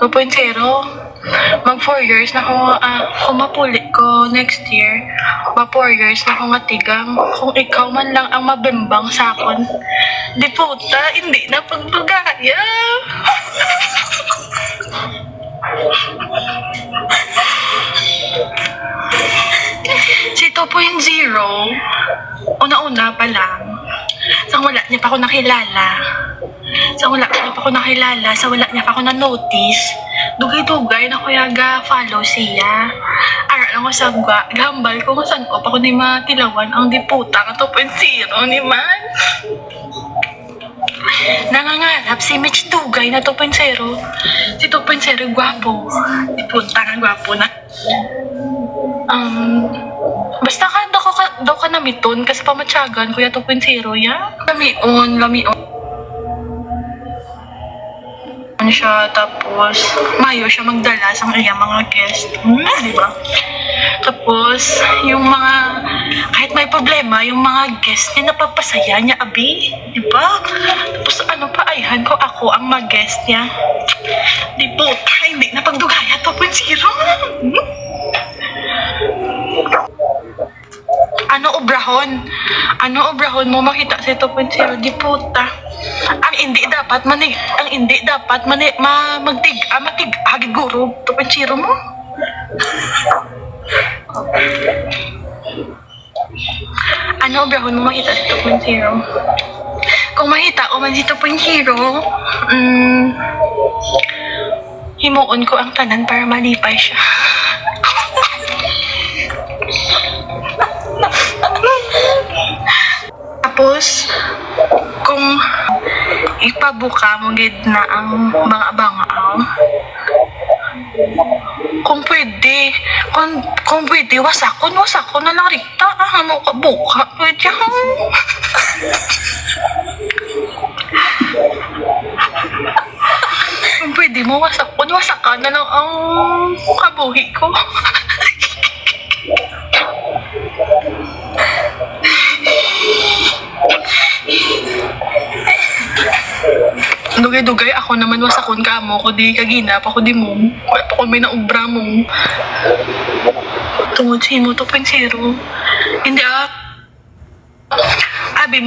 2.0. Mag 4 years na kung mapuli ko next year, 4 years na kung matigang. Kung ikaw man lang ang mabimbang sa akon, di puta, hindi na pagdugaya. Si 2.0, una-una pa lang, sa wala niya pa ako nakilala. Sa wala niya pa ako na-notice, dugay-dugay na kuya ga-follow siya. Ara lang ko sa gambal ko kung saan ko pa ko ni matilawan ang diputa ka 2.0 ni man. Nangangarap si Mitch Dugay na 2.0. Si 2.0 gwapo. Diputa nga gwapo na. Basta ka daw ka namiton kasi pamatyagan kuya 2.0 ya. Lamion. Siya, tapos mayo siya magdala sa iyang mga guest. Di ba? Tapos, yung mga, kahit may problema, yung mga guest niya napapasaya niya, abi. Di ba? Tapos ano pa, ayhan ko ako ang mga guest niya. Di po, hindi na pagdugaya 2.0. Ano obrahon mo makita sa 2.0 di puta. Ang hindi dapat hagiguro 2.0 mo. Ano obrahon mo makita sa 2.0? Kung makita ko man si 2.0, himuon ko ang tanan para malipay siya. Tapos, kung ipabuka mo gid na ang mga bangaw, kung pwede, wasakon na lang rita. Ano ka buka? Pwede kung pwede mo, wasakan na lang ang kabuhi ko. Dugay-dugay ako naman wasakon ka mo ko di kagina pa ko di mo wala pa ko may naubra mo tungod sa mo 2.0 hindi abi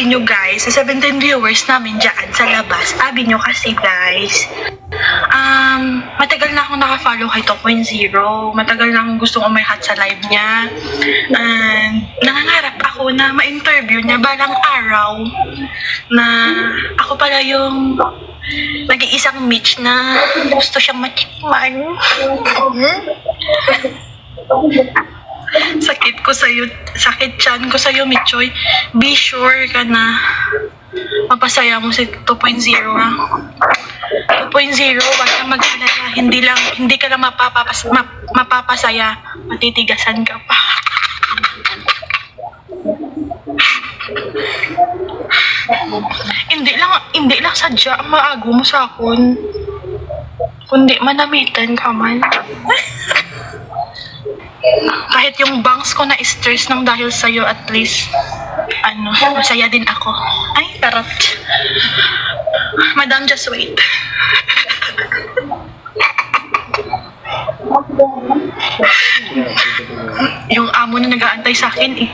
nyo guys sa 17 viewers namin dyan sa labas, abi nyo kasi guys matagal na akong nakafollow kay 2.0, matagal na akong gustong umayhat sa live niya, and nangangarap ako na ma-interview niya balang araw na ako pala yung nag-iisang Mitch na gusto siyang matikman. Sakit chan ko sa'yo, Mitchoy. Be sure ka na mapasaya mo si 2.0 ha. 2.0, wag kang mag-alala. Hindi ka lang mapapasaya. Matitigasan ka pa. Hindi lang sadya ang maago mo sa akon. Kundi manamitan ka man. Kahit yung bangs ko na stress nang dahil sa'yo, at least masaya din ako. Ay, tarot. Madam, just wait. Yung amo na nag-aantay sa akin